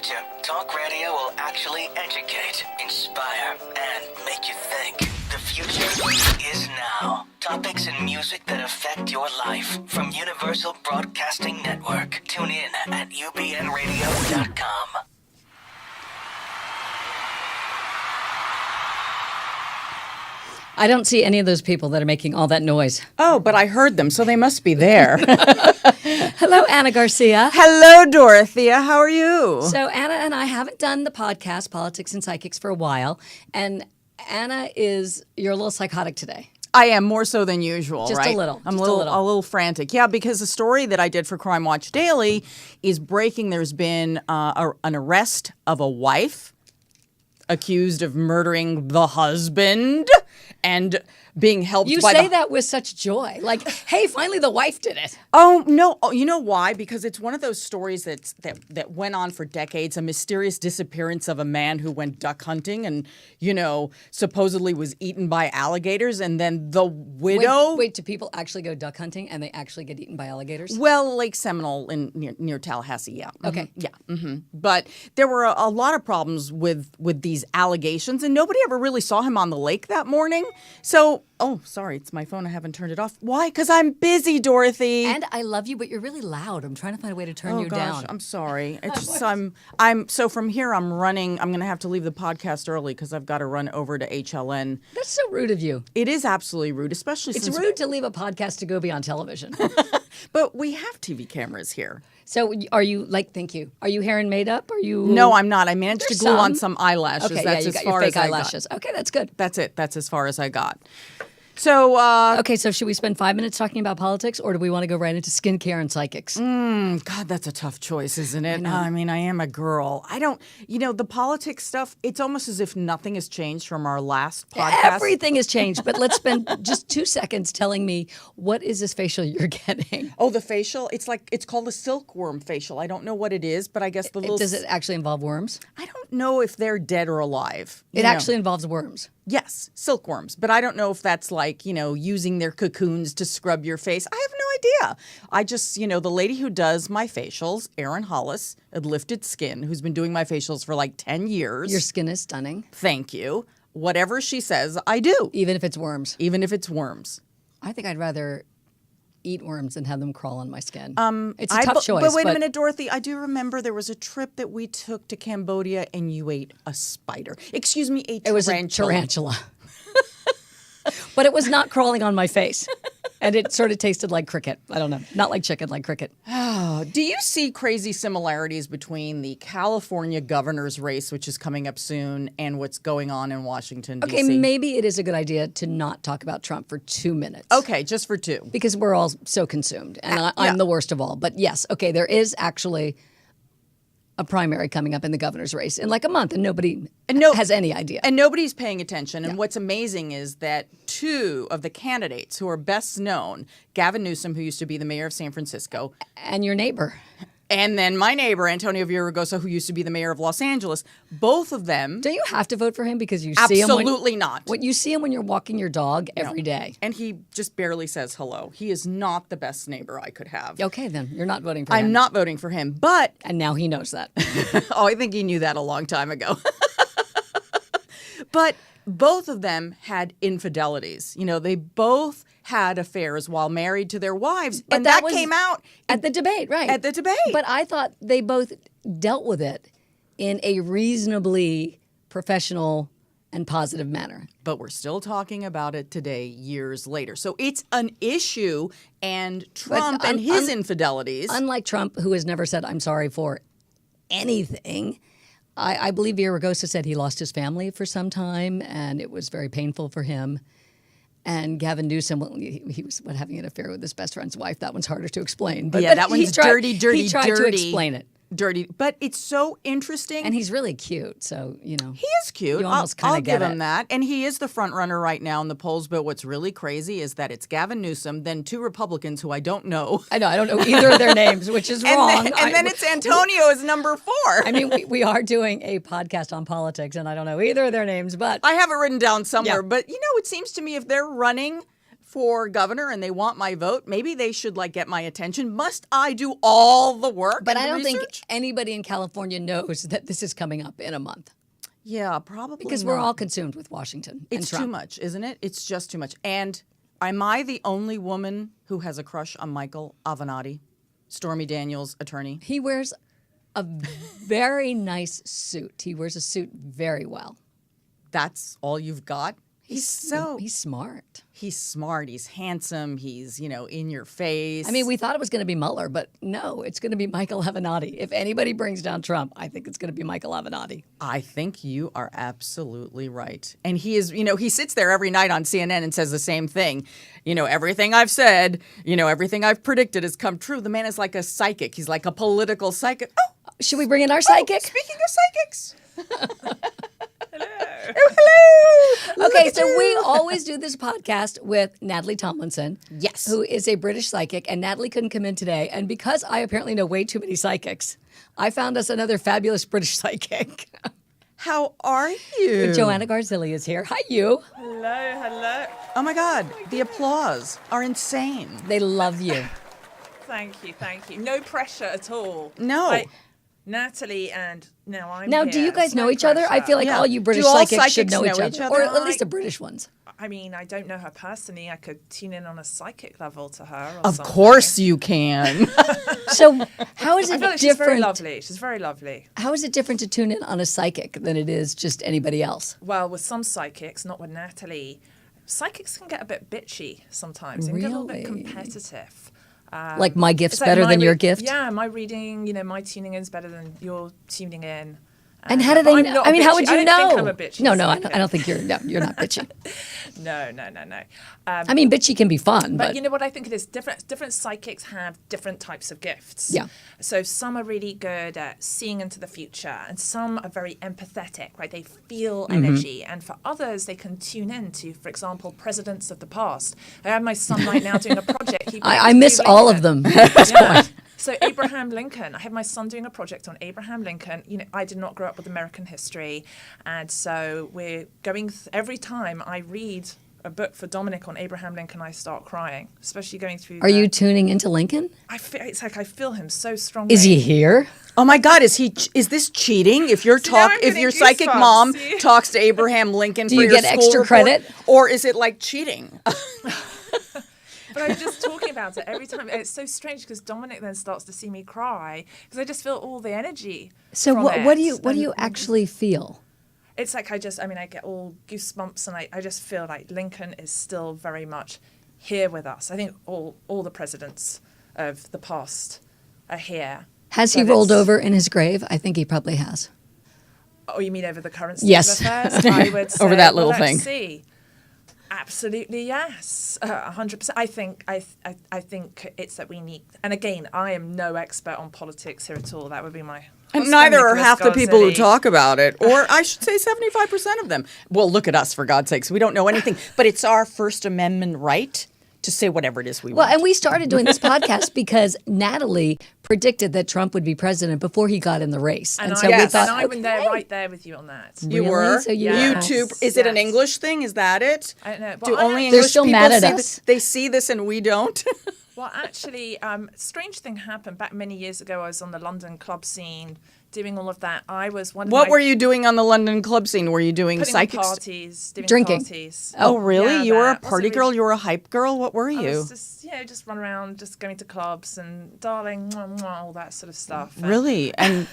future, talk radio will actually educate, inspire, and make you think. The future is now. Topics and music that affect your life from Universal Broadcasting Network. Tune in at ubnradio.com. I don't see any of those people that are making all that noise. Oh, but I heard them, so they must be there. Hello, Anna Garcia. Hello, Dorothea. How are you? So Anna and I haven't done the podcast, Politics and Psychics, for a while. And Anna you're a little psychotic today. I am more so than usual, Just right? a little. I'm just a little frantic. Yeah, because the story that I did for Crime Watch Daily is breaking. There's been an arrest of a wife accused of murdering the husband and being helped You by say that with such joy. Like, hey, finally the wife did it. Oh, no. Oh, you know why? Because it's one of those stories that went on for decades, a mysterious disappearance of a man who went duck hunting and, supposedly was eaten by alligators. And then the widow... Wait, do people actually go duck hunting and they actually get eaten by alligators? Well, Lake Seminole near Tallahassee, yeah. Okay. Yeah. But there were a lot of problems with these allegations, and nobody ever really saw him on the lake that morning. So... Oh, sorry, it's my phone. I haven't turned it off. Why? Because I'm busy, Dorothy. And I love you, but you're really loud. I'm trying to find a way to turn you down. I'm sorry. It's just I'm so from here I'm running. I'm going to have to leave the podcast early because I've got to run over to HLN. That's so rude of you. It is absolutely rude, especially It's since rude to leave a podcast to go be on television. But we have TV cameras here. So are you thank you. Are you hair and made up? Are you? No, I'm not. I managed There's to glue on some. some eyelashes. Okay, That's you as got far your fake as eyelashes. I got. Okay, that's good. That's it. That's as far as I got. So, okay, so should we spend 5 minutes talking about politics, or do we want to go right into skincare and psychics? God, that's a tough choice, isn't it? I mean, I am a girl. I don't, the politics stuff, it's almost as if nothing has changed from our last podcast. Everything has changed, but let's spend just 2 seconds telling me, what is this facial you're getting? Oh, the facial? It's called a silkworm facial. I don't know what it is, but I guess the little... Does it actually involve worms? I don't know if they're dead or alive. It actually involves worms. Yes, silkworms. But I don't know if that's like, using their cocoons to scrub your face. I have no idea. I just, the lady who does my facials, Erin Hollis at Lifted Skin, who's been doing my facials for like 10 years. Your skin is stunning. Thank you. Whatever she says, I do. Even if it's worms. Even if it's worms. I think I'd rather eat worms and have them crawl on my skin. It's a tough choice. But wait a minute, Dorothy. I do remember there was a trip that we took to Cambodia and you ate a spider. Excuse me, a tarantula. It was a tarantula. But it was not crawling on my face. And it sort of tasted like cricket. I don't know. Not like chicken, like cricket. Do you see crazy similarities between the California governor's race, which is coming up soon, and what's going on in Washington, D.C.? Okay, maybe it is a good idea to not talk about Trump for 2 minutes. Okay, just for 2. Because we're all so consumed. And I'm the worst of all. But yes, okay, there is actually a primary coming up in the governor's race in like a month, and nobody has any idea. And nobody's paying attention. And what's amazing is that 2 of the candidates who are best known, Gavin Newsom, who used to be the mayor of San Francisco. And your neighbor. And then my neighbor, Antonio Villaraigosa, who used to be the mayor of Los Angeles. Both of them. Do you have to vote for him because you see him? Absolutely not. What you see him when you're walking your dog every day. And he just barely says hello. He is not the best neighbor I could have. Okay, then. You're not voting for him. I'm not voting for him, but... And now he knows that. Oh, I think he knew that a long time ago. But both of them had infidelities. They both had affairs while married to their wives. But and that came out... At the debate, right. At the debate. But I thought they both dealt with it in a reasonably professional and positive manner. But we're still talking about it today, years later. So it's an issue, and Trump and his infidelities... Unlike Trump, who has never said, I'm sorry for anything... I believe Villaraigosa said he lost his family for some time, and it was very painful for him. And Gavin Newsom, he was having an affair with his best friend's wife. That one's harder to explain. But that one's dirty. He tried to explain it. Dirty, but it's so interesting. And he's really cute, so, He is cute. You almost kind I'll of get give him that. And he is the front runner right now in the polls, but what's really crazy is that it's Gavin Newsom, then 2 Republicans who I don't know. I know, I don't know either of their names, which is wrong. And then it's Antonio as number 4. I mean, we are doing a podcast on politics, and I don't know either of their names, but... I have it written down somewhere, but it seems to me if they're running for governor and they want my vote, maybe they should like get my attention. Must I do all the work? But and I don't think research? anybody in California knows that this is coming up in a month Yeah, probably because not. we're all consumed with Washington. It's and Trump. too much, isn't it? It's just too much. And am I the only woman who has a crush on Michael Avenatti, Stormy Daniels' attorney? He wears a very nice suit. He wears a suit very well. That's all you've got? He's smart. He's smart. He's handsome. He's, in your face. I mean, we thought it was going to be Mueller, but no, it's going to be Michael Avenatti. If anybody brings down Trump, I think it's going to be Michael Avenatti. I think you are absolutely right. And he is, he sits there every night on CNN and says the same thing. Everything I've said, everything I've predicted has come true. The man is like a psychic. He's like a political psychic. Oh, should we bring in our psychic? Speaking of psychics. Hello. Okay, so we always do this podcast with Natalie Tomlinson. Yes. Who is a British psychic, and Natalie couldn't come in today. And because I apparently know way too many psychics, I found us another fabulous British psychic. How are you? Joanna Garcetti is here. Hi, you. Hello. Oh my God, the applause are insane. They love you. Thank you. No pressure at all. No. Natalie and now I'm Now, here. do you guys There's know no each other? I pressure. feel like Yeah. all you British Do all psychics should psychics know each other, or at least the Like- British ones. I mean, I don't know her personally. I could tune in on a psychic level to her. Or Of something. course you can. So, how is I it feel like she's very different? lovely. She's very lovely. How is it different to tune in on a psychic than it is just anybody else? Well, with some psychics, not with Natalie, psychics can get a bit bitchy sometimes. They can get a little bit Really? competitive. Like my gift's It's like better my than your re- gift? Yeah, my reading, my tuning in is better than your tuning in. And how do they I'm know? not I mean, how would bitchy. you I know? don't think I'm a bitchy no, I psychic. don't think you're not bitchy. No. I mean, bitchy can be fun, But but you know what I think it is? Different psychics have different types of gifts. Yeah. So some are really good at seeing into the future, and some are very empathetic, right? They feel Mm-hmm. energy. And for others, they can tune in to, for example, presidents of the past. I have my son right now doing a project. He I predicts miss Abraham all of Lincoln. them at this Yeah. point. So Abraham Lincoln, I have my son doing a project on Abraham Lincoln. I did not grow up with American history, and so we're going every time I read a book for Dominic on Abraham Lincoln, I start crying, especially going through. Are you tuning into Lincoln? It's like I feel him so strongly. Is he here? Oh my God, is this cheating? If your now I'm if getting your psychic goosebumps, mom see? talks to Abraham Lincoln Do for you your get school extra report, credit? or is it like cheating? But I'm just talking about it every time. It's so strange because Dominic then starts to see me cry because I just feel all the energy. So from what do it. you actually feel? It's like I get all goosebumps and I just feel like Lincoln is still very much here with us. I think all the presidents of the past are here. Has he But rolled it's- over in his grave? I think he probably has. Oh, you mean over the current state Yes. of affairs? I would say, Over that little let's thing. See. Absolutely, yes, 100%. I think it's that we need. And again, I am no expert on politics here at all. That would be my. And husband, neither are Nicholas half the people who Garcetti. talk about it, or I should say 75% of them. Well, look at us, for God's sakes. We don't know anything. But it's our First Amendment right to say whatever it is we Well, want. and we started doing this podcast because Natalie predicted that Trump would be president before he got in the race. And, so I, we Yes. thought, and I'm okay. there, right there with you on that. You Really? were? So you- Yes. YouTube. Is it an Yes. English thing? Is that it? I don't know. Do Well, I only actually- They're English still people mad at see us. this? They see this and we don't? Well, actually, strange thing happened back many years ago. I was on the London club scene doing all of that. I was one of What my were you doing on the London club scene? Were you doing putting on psychics? parties, doing Drinking. parties. Oh, really? Yeah, You were a that. party Also, girl? we- You were a hype girl? What were I you? was just run around, just going to clubs and darling, mwah, mwah, all that sort of stuff. And, Really? And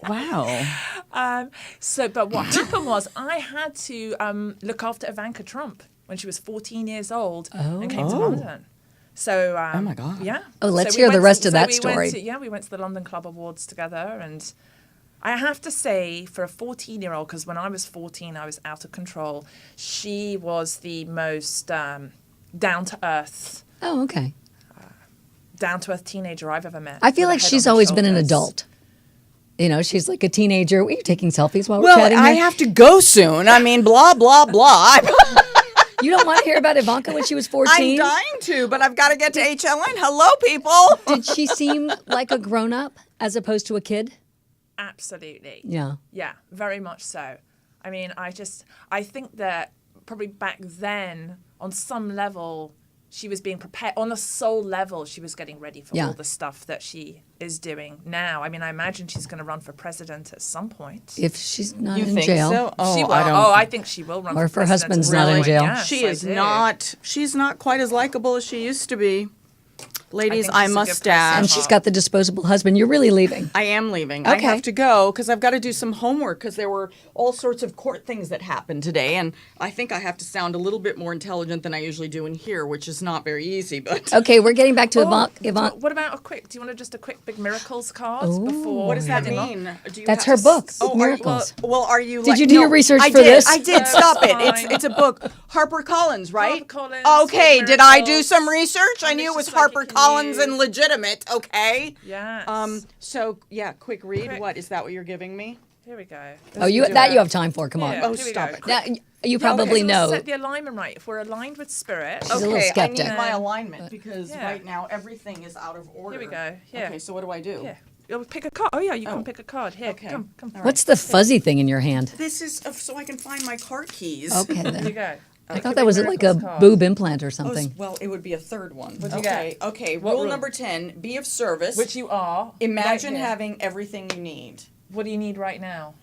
wow. But what happened was I had to look after Ivanka Trump when she was 14 years old and came to Oh. London. So, Oh, my God. Yeah. Oh, let's we hear the went rest of so that we story. We went to the London Club Awards together, and I have to say, for a 14-year-old, because when I was 14, I was out of control. She was the most down-to-earth Oh, okay. teenager I've ever met. I feel with a like head she's on her always been an shoulders. adult. You know, she's like a teenager. Were you taking selfies while we're Well, chatting? I here? have to go soon. I mean, blah, blah, blah. You don't want to hear about Ivanka when she was 14? I'm dying to, but I've got to get to HLN. Hello, people. Did she seem like a grown-up as opposed to a kid? Absolutely. Yeah. Yeah, very much so. I mean, I think that probably back then, on some level, she was being prepared on a soul level. She was getting ready for Yeah. all the stuff that she is doing now. I mean, I imagine she's going to run for president at some point. If she's not You in think jail. so? Oh, She will. I don't. I think she will run Or for if her president. husband's at some not in point. jail. Yes, She I is do. not. She's not quite as likable as she used to be. Ladies, think I she's a good must person. dash. And she's got the disposable husband. You're really leaving. I am leaving. Okay. I have to go because I've got to do some homework because there were all sorts of court things that happened today, and I think I have to sound a little bit more intelligent than I usually do in here, which is not very easy. But Okay, we're getting back to Oh, Yvonne. what about do you want a quick big miracles card before? what does that heading off? mean? Do you That's have her to book, Oh, Miracles. are you? Did you do your research I for did. this? I did. No, Stop it. fine. It's a book. Harper Collins, right? Collins, Okay. Sweet Did I do Miracles. some research? I knew it was Ambitious Psychic Harper Collins You. and legitimate. Okay. Yes. So yeah, quick read. Quick. What is that? What you're giving me? Here we go. Oh, you have time for. Come on. Yeah. Oh, Here we stop go. it. Now, you probably Let's know. set the alignment right. If we're aligned with spirit. She's a little Okay, I skeptic. need my alignment because Yeah. right now everything is out of order. Here we go. Here. Okay, so what do I do? Yeah. You'll pick a card. Oh yeah, you can pick a card. Here, Okay. come. All right. What's the fuzzy thing in your hand? This is so I can find my card keys. Okay, Here you then. go. I thought that was like a boob implant or something. Well, it would be a third one. What'd you Okay. get? Okay. What Rule rule? number 10: be of service. Which you are. Imagine right here. having everything you need. What do you need right now?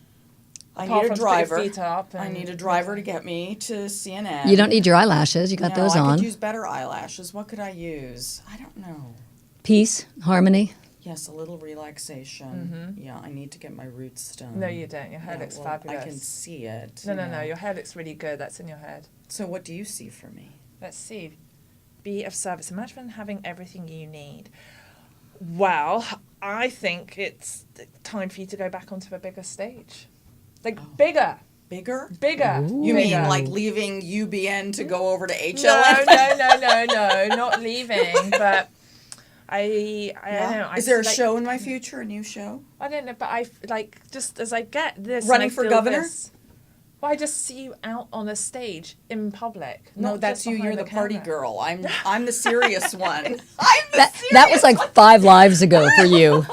I Apart need a from to put your driver. feet up I and- need a driver to get me to CNN. You don't need your eyelashes. You got No, those I on. could use better eyelashes. What could I use? I don't know. Peace, harmony. Yes, a little relaxation. Yeah, I need to get my roots done. No, you don't. Your hair Yeah, looks well, fabulous. I can see it. No, you no, no. know. Your hair looks really good. That's in your head. So what do you see for me? Let's see. Be of service. Imagine having everything you need. Well, I think it's time for you to go back onto a bigger stage. Like bigger. Bigger? Bigger. You mean bigger. like leaving UBN to go over to HLN? No, not leaving, but I don't know. Is there a show in my future? A new show? I don't know, but I like just as I get this. Running and I for feel governor? this, well, I just see you out on a stage in public. No, not that's just you. You're behind the party camera. girl. I'm the serious one. I'm the That was like 5 lives ago for you.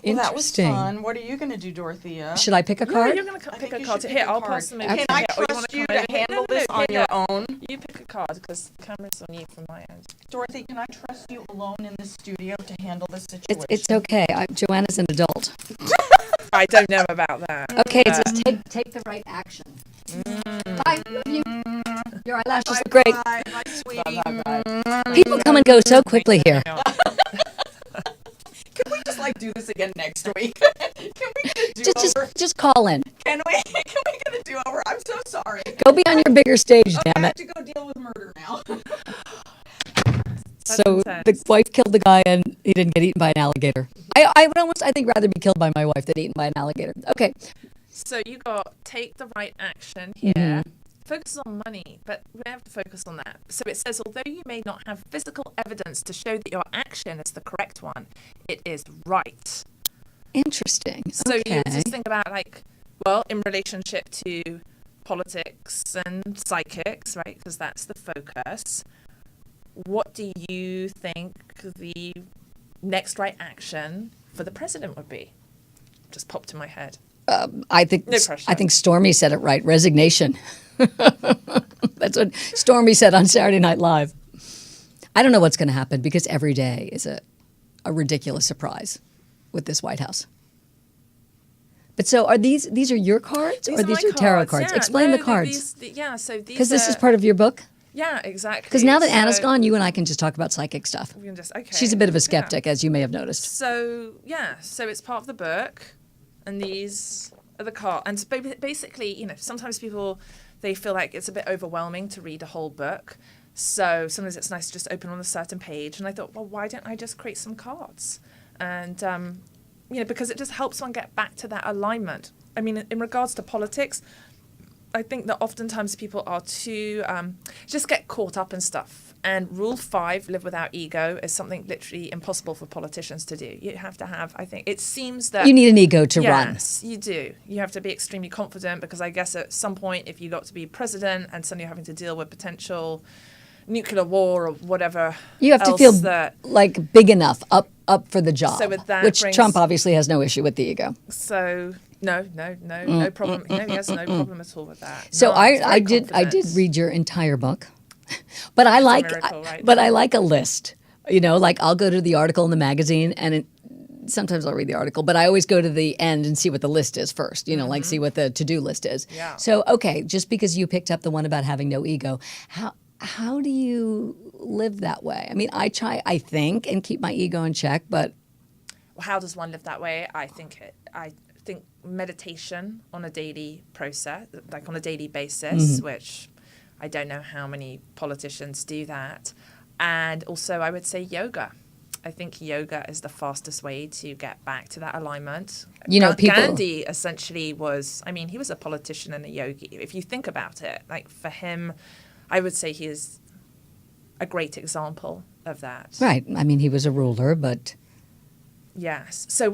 Well, that was Interesting. fun. What are you going to do, Dorothea? Should I pick a Yeah, card? you're gonna I pick think a you card. should Here, pick a I'll card. pass them over. Can here. I Or you trust wanna you come to over here? handle No, this on here, your own? You pick a card because the camera's on you from my end. Dorothy, can I trust you alone in the studio to handle this situation? It's okay. Joanna's an adult. I don't know about that. Okay, it says take the right action. Bye. Love you. Your eyelashes look great. Bye, my sweetie. People come and go so quickly here. Can we just do this again next week? Can we get a do-over? Just call in. Can we get a do-over? I'm so sorry. Go be on your bigger stage, Okay, I damn have it. to go deal with murder now. So intense. the wife killed the guy and he didn't get eaten by an alligator. I would almost, I think, rather be killed by my wife than eaten by an alligator. Okay. So you got take the right action here. Focus on money, but we don't have to focus on that. So it says, although you may not have physical evidence to show that your action is the correct one, it is right. Interesting. So Okay. you just think about in relationship to politics and psychics, right? Because that's the focus. What do you think the next right action for the president would be? Just popped in my head. I think No pressure. I think Stormy said it right. Resignation. That's what Stormy said on Saturday Night Live. I don't know what's going to happen because every day is a ridiculous surprise with this White House. But so are these are your cards or these my are tarot cards? Yeah, Explain no, the cards. So these Because this is are- part of your book. Yeah, exactly. Because now that Anna's So gone, you and I can just talk about psychic stuff. we can just okay. She's a bit of a Yeah. skeptic, as you may have noticed. So so it's part of the book, and these are the cards. And so basically, sometimes people they feel like it's a bit overwhelming to read a whole book. So sometimes it's nice to just open on a certain page. And I thought, well, why don't I just create some cards? And because it just helps one get back to that alignment. I mean, in regards to politics, I think that oftentimes people are too just get caught up in stuff. And Rule 5, live without ego, is something literally impossible for politicians to do. You have to have, I think, it seems that... You need an ego to run. Yes, you do. You have to be extremely confident because I guess at some point, if you got to be president and suddenly you're having to deal with potential nuclear war or whatever You have to else feel that... like big enough, up for the job. So with that which brings- Trump obviously has no issue with the ego. So... No problem. No, he has no problem at all with that. So No, he's I very did confident. read your entire book. But I like, miracle right but there. I like a list. You know, like I'll go to the article in the magazine, and sometimes I'll read the article, but I always go to the end and see what the list is first. You know, like see what the to-do list is. Yeah. So okay, just because you picked up the one about having no ego, how do you live that way? I mean, I try, I think, and keep my ego in check, but Well, how does one live that way? I think meditation on a daily process, like on a daily basis, which I don't know how many politicians do that. And also, I would say yoga. I think yoga is the fastest way to get back to that alignment. You know, people- Gandhi essentially was, I mean, he was a politician and a yogi. If you think about it, like for him, I would say he is a great example of that. right. I mean, he was a ruler, but Yes. So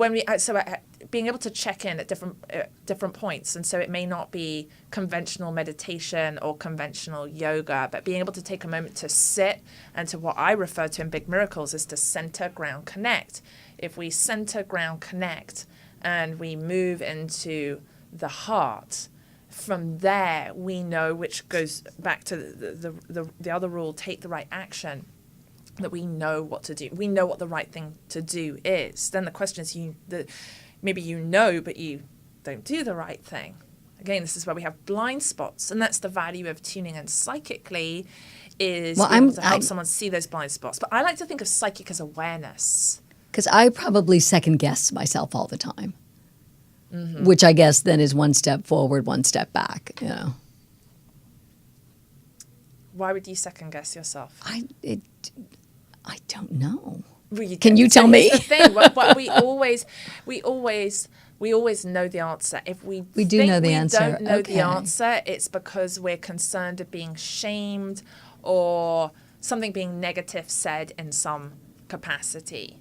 being able to check in at different points, and so it may not be conventional meditation or conventional yoga, but being able to take a moment to sit and to what I refer to in Big Miracles is to center, ground, connect. If we center, ground, connect, and we move into the heart, from there we know, which goes back to the other rule: take the right action. That we know what to do. We know what the right thing to do is. Then the question is, maybe you know, but you don't do the right thing. Again, this is where we have blind spots, and that's the value of tuning in psychically, is Well, being able to help I'm- someone see those blind spots. But I like to think of psychic as awareness. because I probably second guess myself all the time, which I guess then is one step forward, one step back. You know, Why would you second guess yourself? I don't know. Well, Can you so tell here's me? the thing. What we always know the answer. If we We do think know the we answer. don't know Okay. the answer, it's because we're concerned of being shamed or something being negative said in some capacity.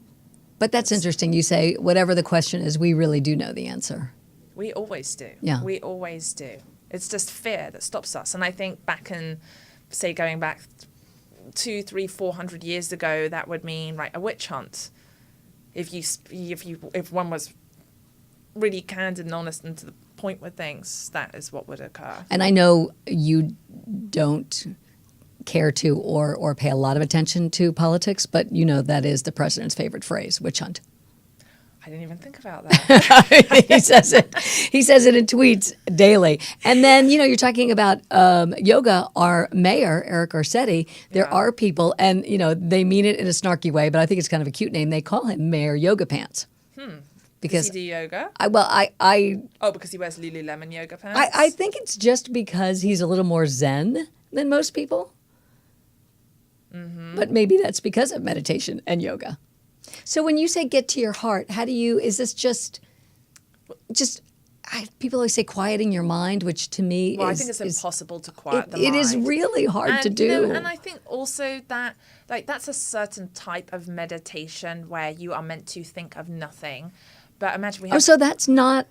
But that's interesting. You say whatever the question is, we really do know the answer. We always do. Yeah. We always do. It's just fear that stops us. And I think back in, say, going back 200, 300, 400 years ago, that would mean, right, a witch hunt. If one was really candid and honest and to the point with things, that is what would occur. And I know you don't care to or pay a lot of attention to politics, but you know that is the president's favorite phrase, witch hunt. I didn't even think about that. He says it. He says it in tweets daily. And then, you know, you're talking about yoga. Our mayor, Eric Garcetti, there Yeah. are people, and, you know, they mean it in a snarky way, but I think it's kind of a cute name. They call him Mayor Yoga Pants. Does Because he do yoga? I Oh, because he wears Lululemon yoga pants? I think it's just because he's a little more zen than most people. But maybe that's because of meditation and yoga. So when you say get to your heart, how do you, is this just people always say quieting your mind, which to me Well, is... I think it's is- impossible to quiet the mind. It is really hard to do. You know, and I think also that, like, that's a certain type of meditation where you are meant to think of nothing. But imagine we have... Oh, so that's not,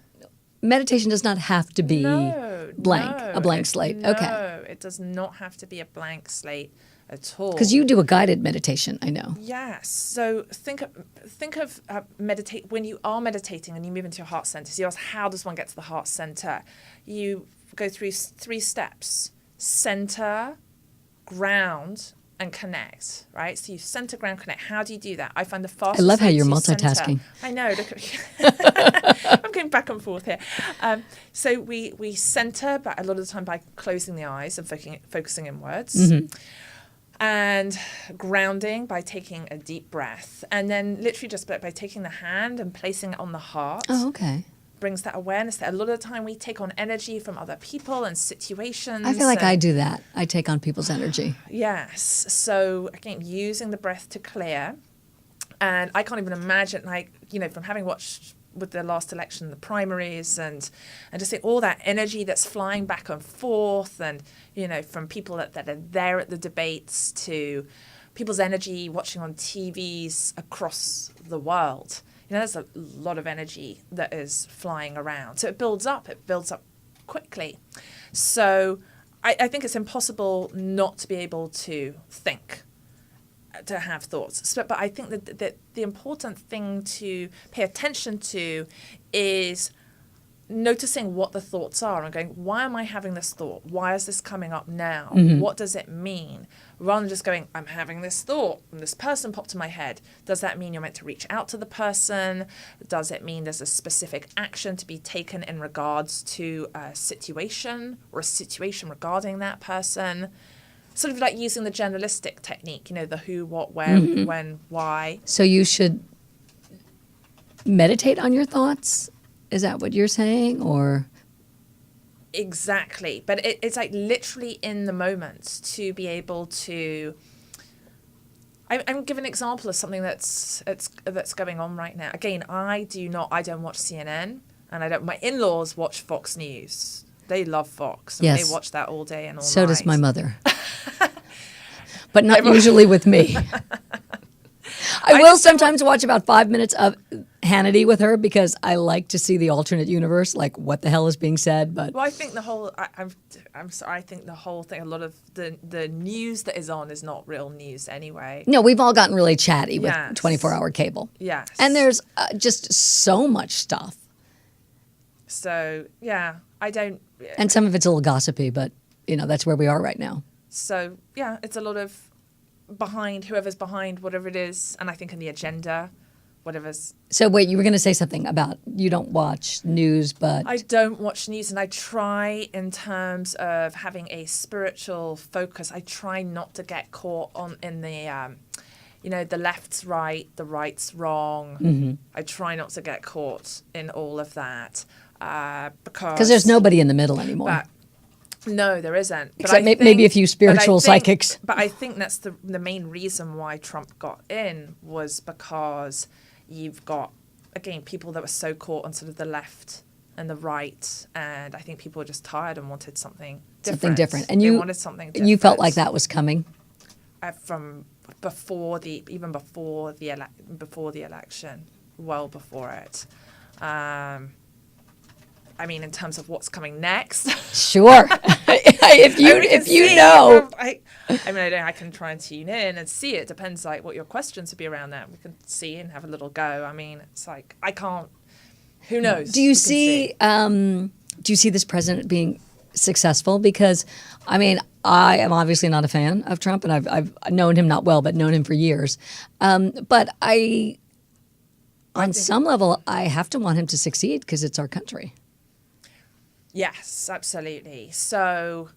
meditation does not have to be No, blank, no, a blank slate. No, Okay. it does not have to be a blank slate at all. Because you do a guided meditation, I know. Yes. So think of meditate when you are meditating and you move into your heart center. So you ask, how does one get to the heart center? You go through 3 steps: center, ground, and connect. Right. So you center, ground, connect. How do you do that? I find the fastest. I love how way you're to multitasking. Center, I know. Look at I'm going back and forth here. So we center, but a lot of the time by closing the eyes and focusing inwards. Mm-hmm. And grounding by taking a deep breath. And then literally just by taking the hand and placing it on the heart Oh, okay. brings that awareness there. A lot of the time we take on energy from other people and situations. I feel like I and- do that. I take on people's energy. Yes. So again, using the breath to clear. And I can't even imagine, like, you know, from having watched with the last election, the primaries, and just see all that energy that's flying back and forth, and, you know, from people that are there at the debates to people's energy watching on TVs across the world. You know, there's a lot of energy that is flying around. So it builds up quickly. So I think it's impossible not to be able to think, to have thoughts. So, but I think that the important thing to pay attention to is noticing what the thoughts are and going, why am I having this thought? Why is this coming up now? What does it mean? Rather than just going, I'm having this thought and this person popped in my head. Does that mean you're meant to reach out to the person? Does it mean there's a specific action to be taken in regards to a situation or a situation regarding that person? Sort of like using the generalistic technique, you know, the who, what, where, when, why. So you should meditate on your thoughts? Is that what you're saying, or? Exactly. But it's like literally in the moment to be able to... I'm giving an example of something that's going on right now. Again, I don't watch CNN, and my in-laws watch Fox News. They love Fox. And Yes. They watch that all day and all night. So does my mother. But not usually with me. I will sometimes watch about 5 minutes of Hannity with her because I like to see the alternate universe, like what the hell is being said. But well, I think the whole I'm sorry. I think the whole thing, a lot of the news that is on is not real news anyway. no, we've all gotten really chatty with Yes. 24-hour cable. Yes. And there's just so much stuff. So yeah, I don't. And some of it's a little gossipy, but that's where we are right now. So yeah, it's a lot of whoever's behind whatever it is, and I think in the agenda, whatever's. So wait, you were going to say something about you don't watch news, but I don't watch news, and I try in terms of having a spiritual focus. I try not to get caught in the, the left's right, the right's wrong. I try not to get caught in all of that because there's nobody in the middle anymore. But, no, there isn't. But Except maybe a few spiritual psychics. But I think that's the main reason why Trump got in was because you've got, again, people that were so caught on sort of the left and the right, and I think people were just tired and wanted something different. Something different. And they wanted something different. You felt like that was coming? From before the election, well before it. I mean, in terms of what's coming next. Sure. if you know. I can try and tune in and see it. Depends like what your questions would be around that. We can see and have a little go. I mean, it's like I can't. Who knows? Do you see this president being successful? Because I mean, I am obviously not a fan of Trump, and I've known him not well, but known him for years. But on some level, I have to want him to succeed because it's our country. Yes, absolutely. So,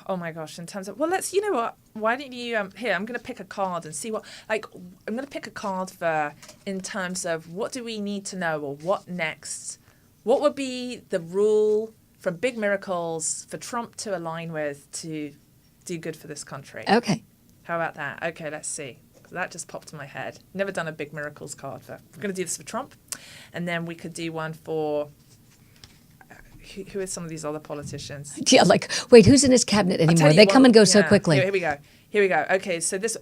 oh my gosh, in terms of, you know what? Why don't you, here, I'm going to pick a card and see I'm going to pick a card for, in terms of what do we need to know or what next? What would be the rule from Big Miracles for Trump to align with to do good for this country? Okay. How about that? Okay, let's see. That just popped in my head. Never done a Big Miracles card for, we're going to do this for Trump. And then we could do one for, who are some of these other politicians? Yeah, like, wait, who's in his cabinet anymore? They come and go so quickly. Here we go. Okay, so this is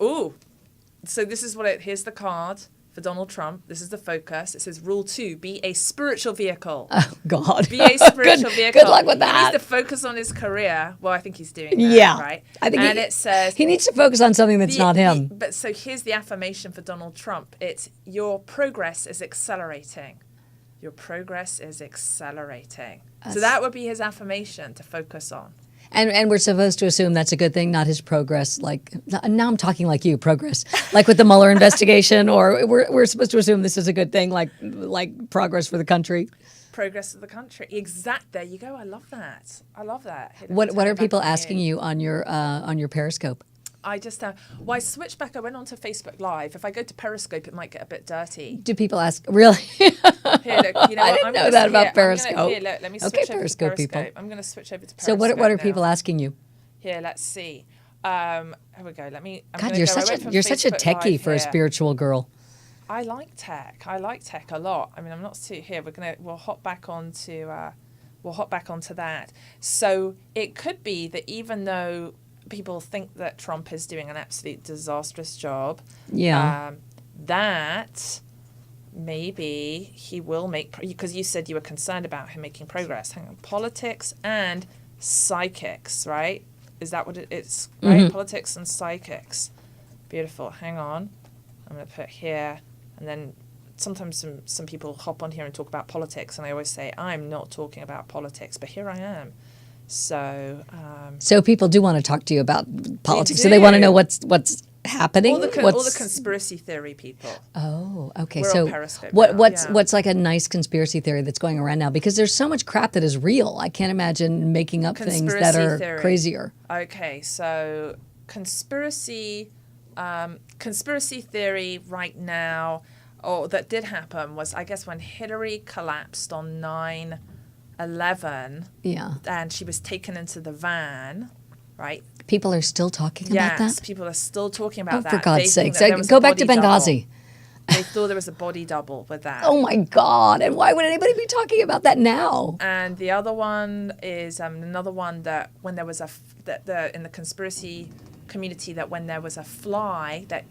here's the card for Donald Trump. This is the focus. It says Rule 2, be a spiritual vehicle. Oh, God. Be a spiritual vehicle. Good luck with that. He needs to focus on his career. Well, I think he's doing that, yeah. right? I think it says... He needs to focus on something that's not him. But so here's the affirmation for Donald Trump. It's, your progress is accelerating. Your progress is accelerating. So that would be his affirmation to focus on. And we're supposed to assume that's a good thing, not his progress. Like, now I'm talking like you, progress. Like with the Mueller investigation, or we're supposed to assume this is a good thing, like progress for the country. Progress of the country. There you go. I love that. What are people asking you on your Periscope? I just, I switched back. I went onto Facebook Live. If I go to Periscope, it might get a bit dirty. Do people ask, really? Here, look, you know I didn't know that about Periscope. Let me switch over to Periscope. People. I'm going to switch over to So Periscope. what are people asking you? Here, let's see. Here we go. God, you're such a techie for a spiritual girl. I like tech. I like tech a lot. I mean, I'm not too here. We'll hop back onto that. So it could be that even though people think that Trump is doing an absolute disastrous job, that maybe he will make, because you said you were concerned about him making progress. Hang on, politics and psychics, right? Is that what it is? Right, mm-hmm. Politics and psychics. Beautiful. Hang on, I'm going to put here, and then sometimes some people hop on here and talk about politics, and I always say, I'm not talking about politics, but here I am. So So people do want to talk to you about politics. So do. they want to know what's happening. all the conspiracy theory people. Oh, okay. We're So on Periscope now, what's yeah. what's like a nice conspiracy theory that's going around now? Because there's so much crap that is real. I can't imagine making up things that Conspiracy are theory. crazier. Okay, so conspiracy theory right now, or that did happen, was I guess when Hillary collapsed on 9/11, Yeah. and she was taken into the van, right? People are still talking about Yes, that. people are still talking about Oh, that. for God's They think sakes! that there was Go a back to body double. Benghazi. They thought there was a body double with that. Oh my God! And why would anybody be talking about that now? And the other one is another one that when there was in the conspiracy community, that when there was a fly that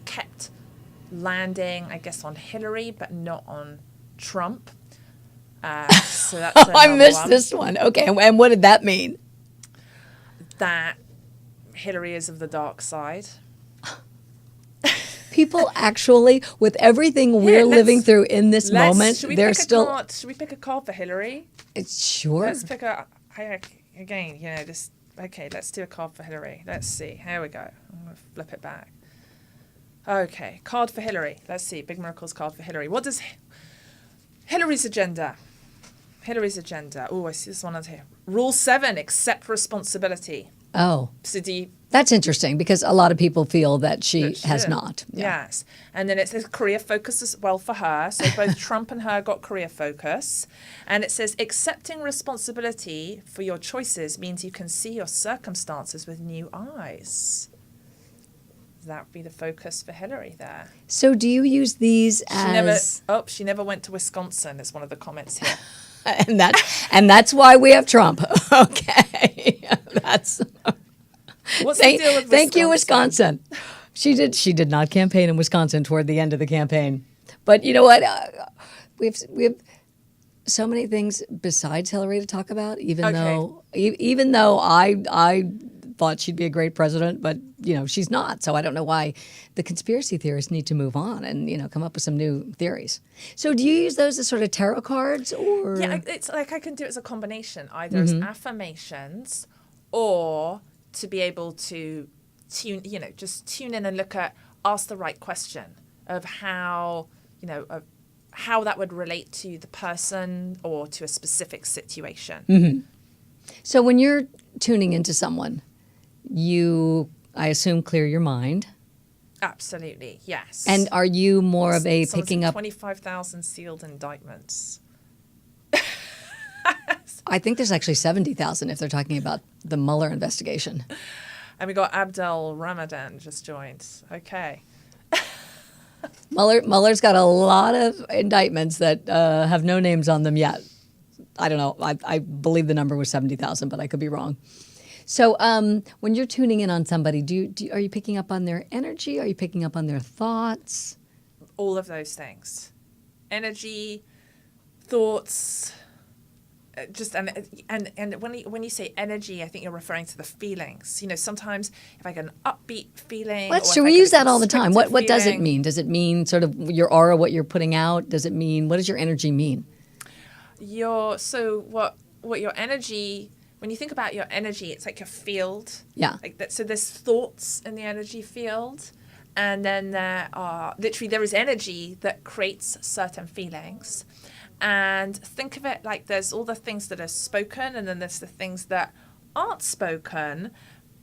kept landing, I guess, on Hillary but not on Trump. So that's I another missed one. this one. Okay, and what did that mean? That Hillary is of the dark side. People actually, with everything we're let's- living through in this moment, Should we they're pick still. a card? Should we pick a card for Hillary? It's sure. Let's pick again. This. Okay, let's do a card for Hillary. Let's see. Here we go. I'm gonna flip it back. Okay, card for Hillary. Let's see. Big Miracles card for Hillary. What does Hillary's agenda? Hillary's agenda. Oh, I see this one on here. Rule 7: accept responsibility. Oh, So do you, that's interesting because a lot of people feel that she that she has did. not. Yeah. Yes. And then it says career focus as well for her. So both Trump and her got career focus. And it says accepting responsibility for your choices means you can see your circumstances with new eyes. That would be the focus for Hillary there. So do you use these as She never went to Wisconsin is one of the comments here. and that's why we have Trump. Okay. That's What's the deal with Wisconsin? Thank you, Wisconsin. She did not campaign in Wisconsin toward the end of the campaign. But you know what? We have so many things besides Hillary to talk about. Even though I thought she'd be a great president, but she's not. So I don't know why the conspiracy theorists need to move on and come up with some new theories. So do you use those as sort of tarot cards, or Yeah, it's like I can do it as a combination, either as affirmations or to be able to just tune in and ask the right question of how that would relate to the person or to a specific situation. So when you're tuning into someone, you, I assume, clear your mind. Absolutely, yes. And are you more of a Someone's picking up? 25,000 sealed indictments. I think there's actually 70,000 if they're talking about the Mueller investigation. And we got Abdel Ramadan just joined. Okay. Mueller's got a lot of indictments that have no names on them yet. I don't know. I believe the number was 70,000, but I could be wrong. So when you're tuning in on somebody, are you picking up on their energy? Are you picking up on their thoughts? All of those things. Energy, thoughts, and when you say energy, I think you're referring to the feelings. Sometimes if I get an upbeat feeling, We use that all the time. What does it mean? Does it mean sort of your aura, what you're putting out? Does it mean, what does your energy mean? What your energy, when you think about your energy, it's like your field. Yeah. Like that. So there's thoughts in the energy field, and then there is energy that creates certain feelings. And think of it like there's all the things that are spoken, and then there's the things that aren't spoken,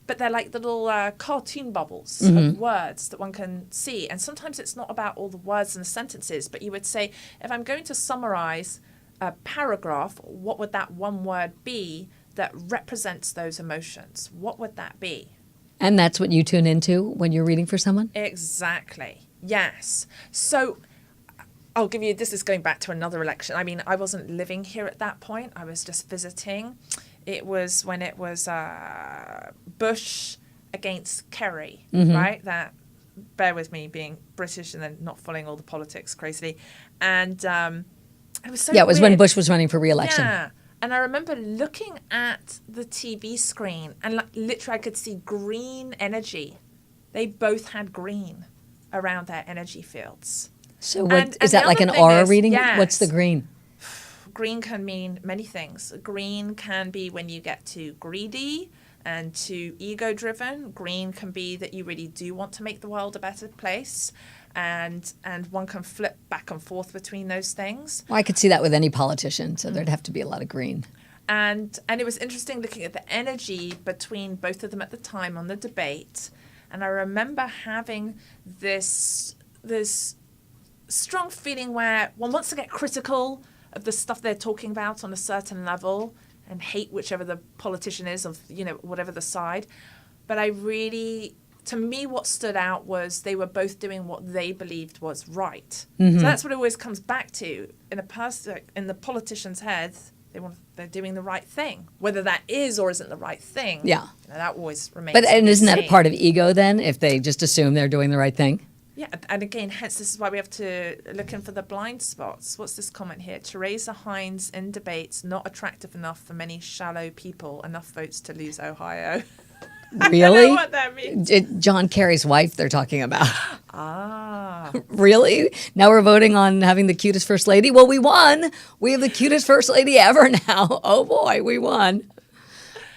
but they're like little cartoon bubbles of words that one can see. And sometimes it's not about all the words and the sentences, but you would say, if I'm going to summarize a paragraph, what would that one word be that represents those emotions? What would that be? And that's what you tune into when you're reading for someone? Exactly. Yes. So I'll give you, this is going back to another election. I mean, I wasn't living here at that point. I was just visiting. It was when it was Bush against Kerry, right? That, bear with me, being British and then not following all the politics crazily. And it was so Yeah, it was when weird. Bush was running for re-election. Yeah. And I remember looking at the TV screen and literally I could see green energy. They both had green around their energy fields. So what And is the that like other an thing aura is- reading? yes. What's the green? Green can mean many things. Green can be when you get too greedy and too ego driven. Green can be that you really do want to make the world a better place. And one can flip back and forth between those things. Well, I could see that with any politician, so there'd have to be a lot of green. And it was interesting looking at the energy between both of them at the time on the debate. And I remember having this strong feeling where one wants to get critical of the stuff they're talking about on a certain level and hate whichever the politician is of, whatever the side. But to me, what stood out was they were both doing what they believed was right. So that's what it always comes back to. In the politician's head, they're doing the right thing. Whether that is or isn't the right thing, Yeah. that always remains. But and isn't that a seen. part of ego then, if they just assume they're doing the right thing? Yeah, and again, hence this is why we have to look in for the blind spots. What's this comment here? Teresa Hines in debates not attractive enough for many shallow people. Enough votes to lose Ohio. Really? I don't know what that means. John Kerry's wife they're talking about. Ah, Really? Now we're voting on having the cutest first lady? Well, we won. We have the cutest first lady ever now. Oh boy, we won.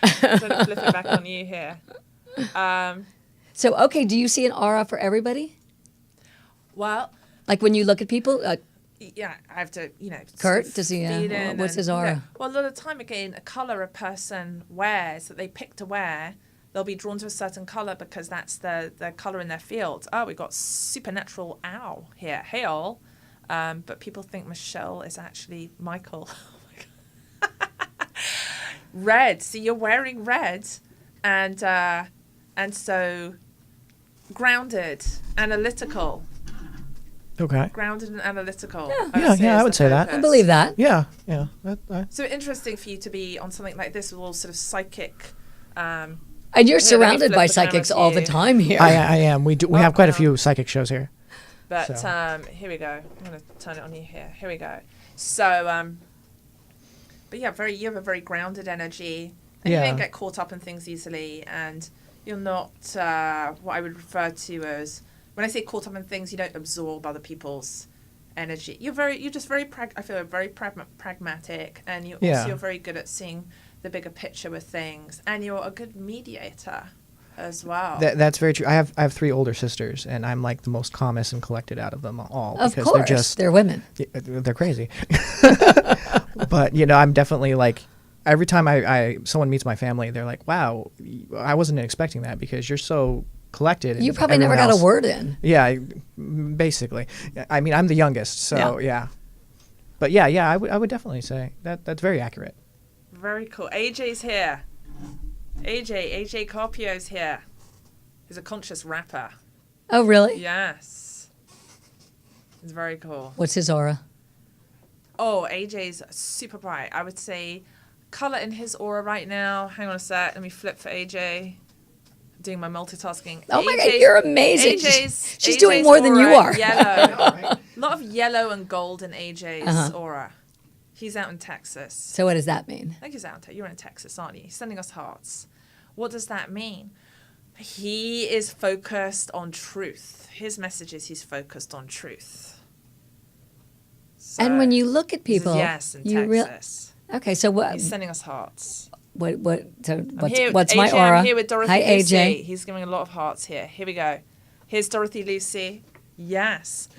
so flip it back on you here. So, okay, do you see an aura for everybody? Well, Like when you look at people? yeah, I have to, Kurt, sort of does he, feed wha- in what's his and, aura? well, a lot of the time, again, a color a person wears that they pick to wear, they'll be drawn to a certain color because that's the color in their field. Oh, we've got supernatural owl here, hail. But people think Michelle is actually Michael. Red. So you're wearing red, and so grounded, analytical. Okay. Grounded and analytical. Yeah, I would say that. I believe that. Yeah. So interesting for you to be on something like this with all sort of psychic. And you're me surrounded flip by the camera psychics to all the you. time here. I am. We have quite a few psychic shows here. But So. here we go. I'm going to turn it on you here. Here we go. So, but yeah, you have a very grounded energy. And you Yeah. don't get caught up in things easily. And you're not what I would refer to as, when I say caught up in things, you don't absorb other people's energy. You're just very, I feel very pragmatic. And you're very good at seeing the bigger picture with things. And you're a good mediator as well. That's very true. I have 3 older sisters, and I'm like the most calmest and collected out of them all. Of because course, they're women. they're crazy. But I'm definitely like, every time someone meets my family, they're like, "Wow, I wasn't expecting that because you're so collected." and You probably never everyone got else- a word in. Yeah, basically. I mean, I'm the youngest, so yeah. But yeah, I would definitely say that's very accurate. Very cool. AJ's here. AJ Carpio's here. He's a conscious rapper. Oh, really? Yes. It's very cool. What's his aura? Oh, AJ's super bright. I would say color in his aura right now. Hang on a sec. Let me flip for AJ. Doing my multitasking. Oh my God, you're amazing. She's doing more than you aura, are. Yellow. A lot of yellow and gold in AJ's aura. He's out in Texas. So what does that mean? I think he's out. You're in Texas, aren't you? He's sending us hearts. What does that mean? He is focused on truth. His message is he's focused on truth. So, And when you look at people, yes, in you Texas. Okay, so what? He's sending us hearts. What's my AJ, aura? I'm here with Dorothy Hi, Lucy. AJ. He's giving a lot of hearts here. Here we go. Here's Dorothy Lucy. Yes.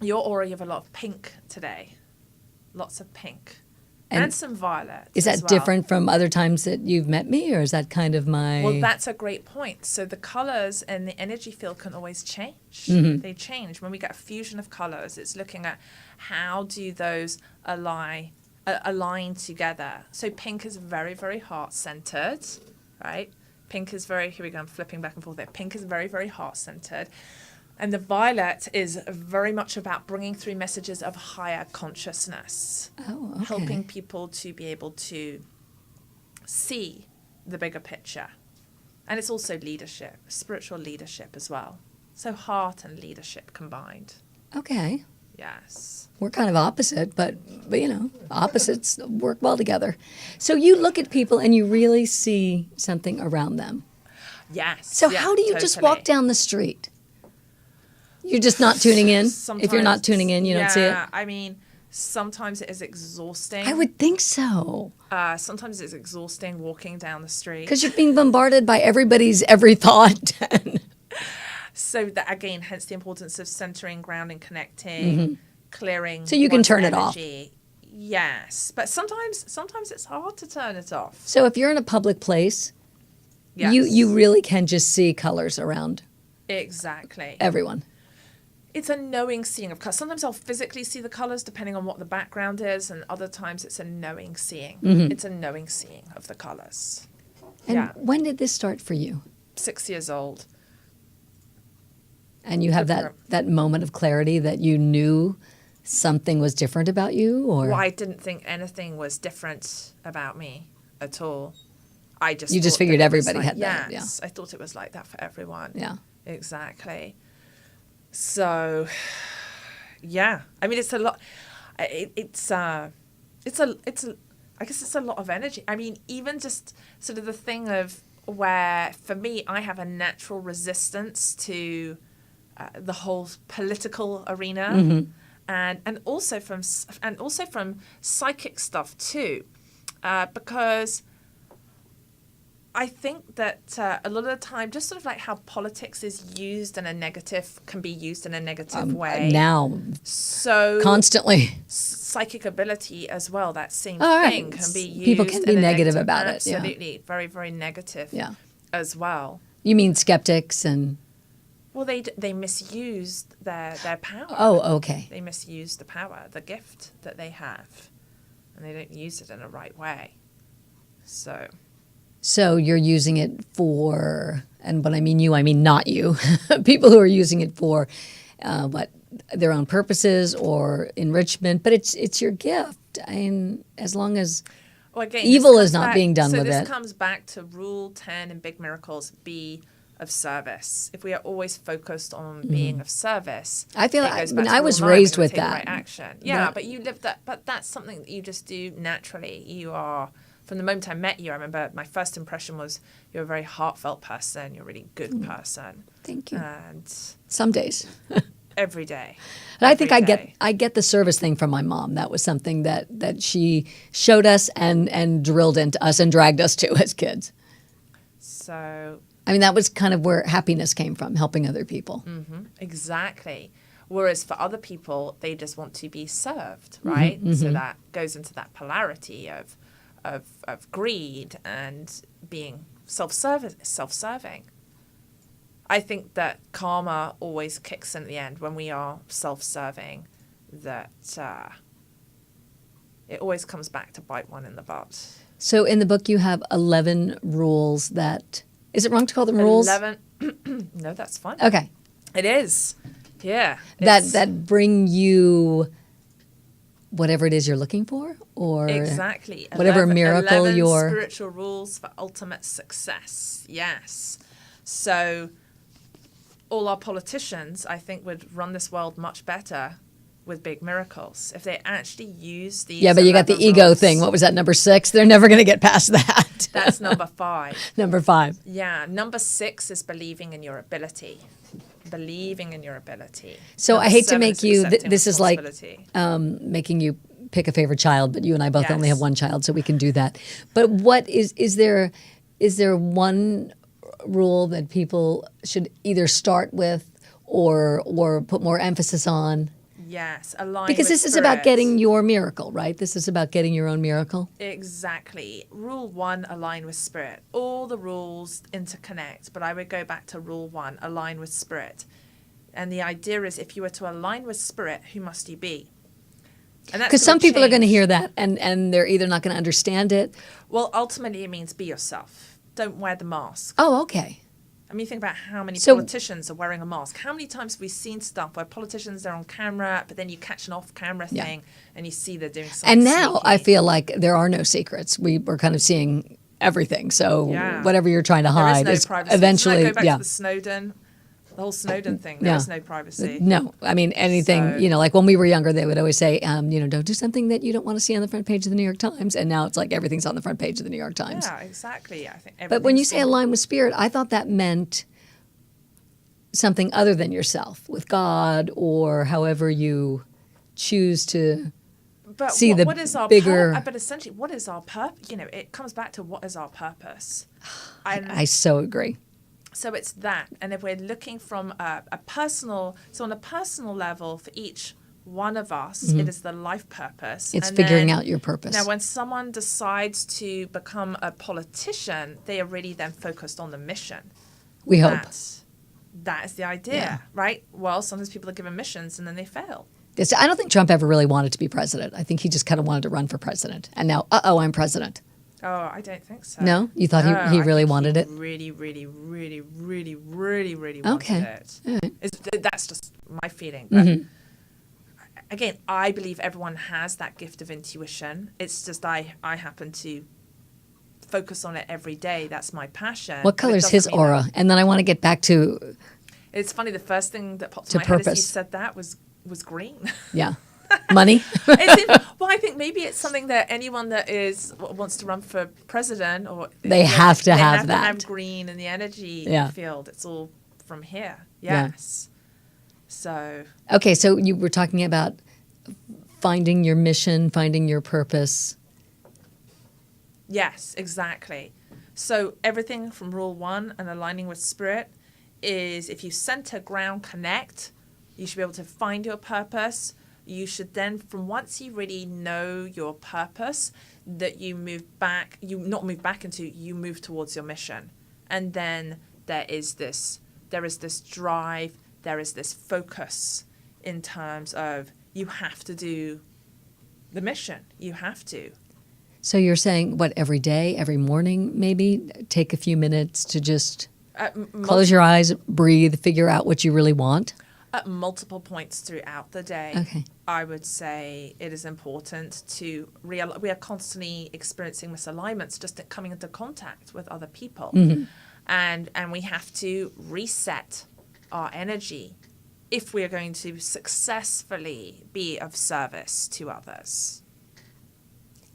Your aura, you have a lot of pink today. Lots of pink. And some violet. Is as that well. different from other times that you've met me, or is that kind of my? Well, that's a great point. So the colors and the energy field can always change. Mm-hmm. They change. When we get a fusion of colors, it's looking at how do those align together. So pink is very, very heart-centered, right? Pink is very, here we go, I'm flipping back and forth there. Pink is very, very heart-centered. And the violet is very much about bringing through messages of higher consciousness. Oh, okay. Helping people to be able to see the bigger picture. And it's also leadership, spiritual leadership as well. So heart and leadership combined. Okay. Yes. We're kind of opposite, but opposites work well together. So you look at people and you really see something around them. Yes. So yeah, how do you just totally. walk down the street? You're just not tuning in. If you're not Sometimes- tuning in, you don't see it. Yeah, I mean, sometimes it is exhausting. I would think so. Sometimes it's exhausting walking down the street. Because you're being bombarded by everybody's every thought. So that again, hence the importance of centering, grounding, connecting, clearing. So you can one's turn it off. energy. Yes, but sometimes it's hard to turn it off. So if you're in a public place, Yes. you really can just see colors around Exactly. everyone. It's a knowing seeing of colors. Sometimes I'll physically see the colors depending on what the background is, and other times it's a knowing seeing. It's a knowing seeing of the colors. And Yeah. when did this start for you? 6 years old. And you have that moment of clarity that you knew something was different about you, or Well, I didn't think anything was different about me at all. I just You just thought that figured it was everybody like- had that, Yes, I thought it was like that for everyone. yeah. Exactly. So, yeah. I mean, it's a lot. I guess it's a lot of energy. I mean, even just sort of the thing of where, for me, I have a natural resistance to the whole political arena, and also from psychic stuff too, because I think that a lot of the time, just sort of like how politics is used in a negative, can be used in a negative way. Now, So constantly. psychic ability as well, that same All right. thing can be used. People can be in a negative about it, yeah. Absolutely. Very, very negative Yeah. as well. You mean skeptics and Well, they misused their power. oh, okay. They misuse the power, the gift that they have, and they don't use it in a right way. So you're using it for, and when I mean you, I mean not you, people who are using it for what, their own purposes or enrichment, but it's your gift. I mean, as long as Well, again, Evil this is comes not back- being done with So it. this comes back to Rule 10 in Big Miracles: be of service. If we are always focused on being of service, I feel it like- goes I back mean, to I Rule was 9, raised we're with gonna take the that. right action. Yeah, But- but you live that. But that's something that you just do naturally. You are. From the moment I met you, I remember my first impression was you're a very heartfelt person. You're a really good person, thank you. and Some days. every day. But I think Every day. I get the service thing from my mom. That was something that she showed us and drilled into us and dragged us to as kids. So I mean, that was kind of where happiness came from, helping other people. exactly. Whereas for other people, they just want to be served, Mm-hmm, right? So that goes into that polarity of greed and being self-serving. I think that karma always kicks in at the end when we are self-serving. That it always comes back to bite one in the butt. So in the book, you have 11 rules that. Is it wrong to call them rules? 11. No, that's fine. Okay. It is. Yeah. That bring you whatever it is you're looking for, or Exactly. whatever miracle 11 you're. spiritual rules for ultimate success. Yes. So all our politicians, I think, would run this world much better with big miracles if they actually use these. Yeah, but you got the 11 ego rules. thing. What was that, number 6? They're never going to get past that. That's number 5. Number 5. Yeah. Number 6 is believing in your ability. Believing in your ability. So Number I hate to 7 make you. accepting This is like responsibility. making you pick a favorite child, but you and I both only Yes. have one child, so we can do that. But what is there one rule that people should either start with or put more emphasis on? Yes, align Because with this is about spirit. getting your miracle, right? This is about getting your own miracle. Exactly. Rule 1, align with spirit. All the rules interconnect, but I would go back to rule 1, align with spirit. And the idea is if you were to align with spirit, who must you be? And that's Because some gonna people are going to change. hear that and they're either not going to understand it. Well, ultimately, it means be yourself. Don't wear the mask. Oh, okay. I mean, think about how many So- politicians are wearing a mask. How many times have we seen stuff where politicians, they're on camera, but then you catch an off-camera Yeah. thing and you see they're doing something And now I sneaky. feel like there are no secrets. We're kind of seeing everything. So Yeah. whatever you're trying to There is hide no is privacy. eventually, Doesn't that go back yeah. to the Snowden, the whole Snowden thing? There Yeah. is no privacy. No, I mean anything. So- Like when we were younger, they would always say, don't do something that you don't want to see on the front page of the New York Times. And now it's like everything's on the front page of the New York Times. Yeah, exactly. I think. But when you everything's say align with spirit, I thought that meant something other than yourself, with God or however you choose to But see the what is our bigger. but essentially, what is our purpose? You know, it comes back to what is our purpose. And I so agree. so it's that. And if we're looking from a personal, so on a personal level for each one of us, it is the life purpose. It's And figuring then- out your purpose. Now, when someone decides to become a politician, they are really then focused on the mission. We hope. That is the idea, Yeah. right? Well, sometimes people are given missions and then they fail. I don't think Trump ever really wanted to be president. I think he just kind of wanted to run for president. And now, I'm president. Oh, I don't think so. No? You thought he I really think wanted he it? Really, really, really, really, really, really wanted Okay. it. All right. That's just my feeling. But Mm-hmm. again, I believe everyone has that gift of intuition. It's just I happen to focus on it every day. That's my passion. What But it color's doesn't his mean aura? that- And then I want to get back to, It's funny. The first thing that popped To in my head as you purpose. said that was green. yeah, money. Well, I think maybe it's something that anyone that wants to run for president or They have to they have to that. have green in the energy Yeah. field. It's all from here. Yeah. Yes. So Okay, so you were talking about finding your mission, finding your purpose. yes, exactly. So everything from rule 1 and aligning with spirit is if you center, ground, connect, you should be able to find your purpose. You should then, from once you really know your purpose, that you move back, you not move back into, you move towards your mission. And then there is this drive, there is this focus in terms of you have to do the mission. You have to. So you're saying, what, every day, every morning, maybe? Take a few minutes to just close your eyes, breathe, figure out what you really want? At multiple points throughout the day, Okay. I would say it is important to realize we are constantly experiencing misalignments just at coming into contact with other people. And we have to reset our energy if we are going to successfully be of service to others.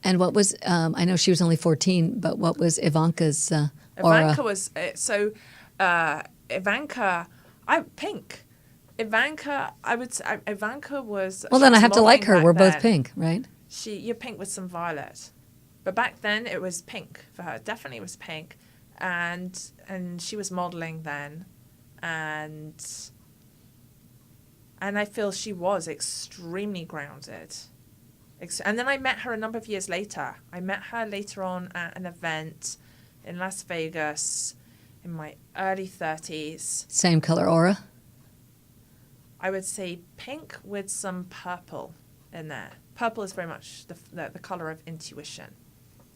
And what was, I know she was only 14, but what was Ivanka's aura? Ivanka was pink. Ivanka, I would say, Ivanka was. Well, she then I was have to like her. modeling We're back both then. pink, right? You're pink with some violet, but back then it was pink for her. Definitely was pink, and she was modeling then, and I feel she was extremely grounded. And then I met her a number of years later. I met her later on at an event in Las Vegas in my early 30s. Same color aura? I would say pink with some purple in there. Purple is very much the color of intuition.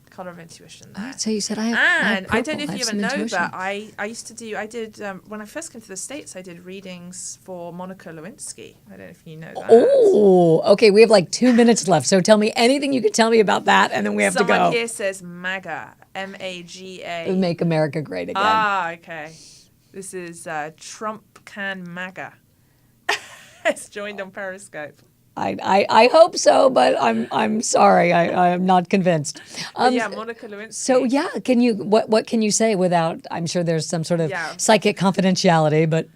Color of intuition there. So you said I have And I don't know if purple. you have even some know, intuition. but I did, when I first came to the States, I did readings for Monica Lewinsky. I don't know if you know that. Oh, okay. We have like 2 minutes left. So tell me anything you can tell me about that, and then we have Someone to go. here says MAGA, M-A-G-A. Make America great again. Ah, okay. This is Trump Can MAGA. It's joined on Periscope. I hope so, but I'm sorry. I am not convinced. But yeah, Monica Lewinsky. So yeah, can you what can you say without? I'm sure there's some sort of Yeah. psychic confidentiality, but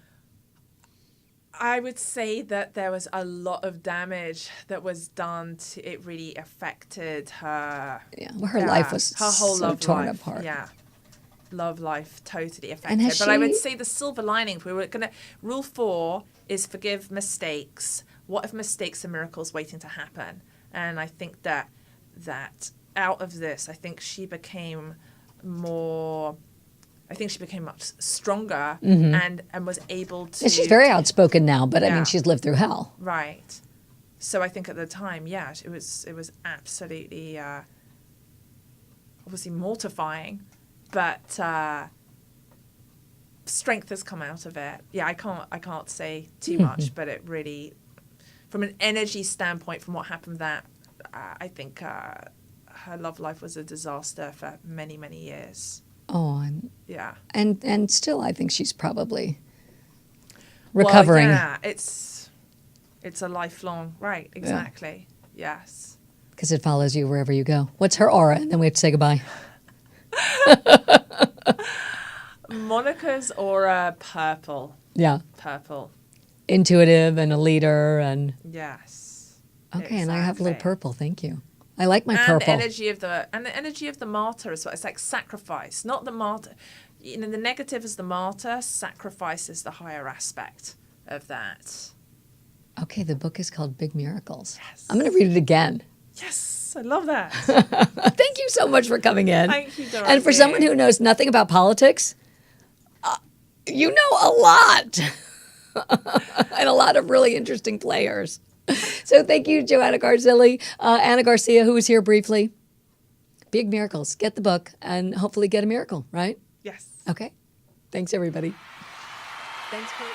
I would say that there was a lot of damage that was done to it. Really affected her. yeah, well, her life was her whole so love torn life. apart. Yeah, love life totally affected. And has But I would she- say the silver lining. We were gonna rule 4 is forgive mistakes. What if mistakes are miracles waiting to happen? And I think that out of this, I think she became more. I think she became much stronger and was able to. And she's very outspoken now, but I Yeah. mean, she's lived through hell. Right. So I think at the time, yeah, it was absolutely obviously mortifying, but strength has come out of it. Yeah, I can't say too much, but it really, from an energy standpoint, from what happened, that I think her love life was a disaster for many, many years. Oh, Yeah. and still, I think she's probably recovering. Well, yeah, it's a lifelong, right? Exactly. Yes. Because it follows you wherever you go. What's her aura? And then we have to say goodbye. Monica's aura purple. Yeah. Purple. Intuitive and a leader and Yes. okay, and I have a little Exactly. purple. Thank you. I like my And purple. the energy of the martyr as well. It's like sacrifice, not the martyr. You know, the negative is the martyr. Sacrifice is the higher aspect of that. Okay, the book is called Big Miracles. Yes. I'm going to read it again. Yes, I love that. Thank you so much for coming in. Thank you, Dorothy. And for someone who knows nothing about politics, you know a lot. And a lot of really interesting players. So thank you, Joanna Garzilli, Anna Garcia, who was here briefly. Big Miracles. Get the book and hopefully get a miracle, right? Yes. Okay. Thanks, everybody. Thanks for.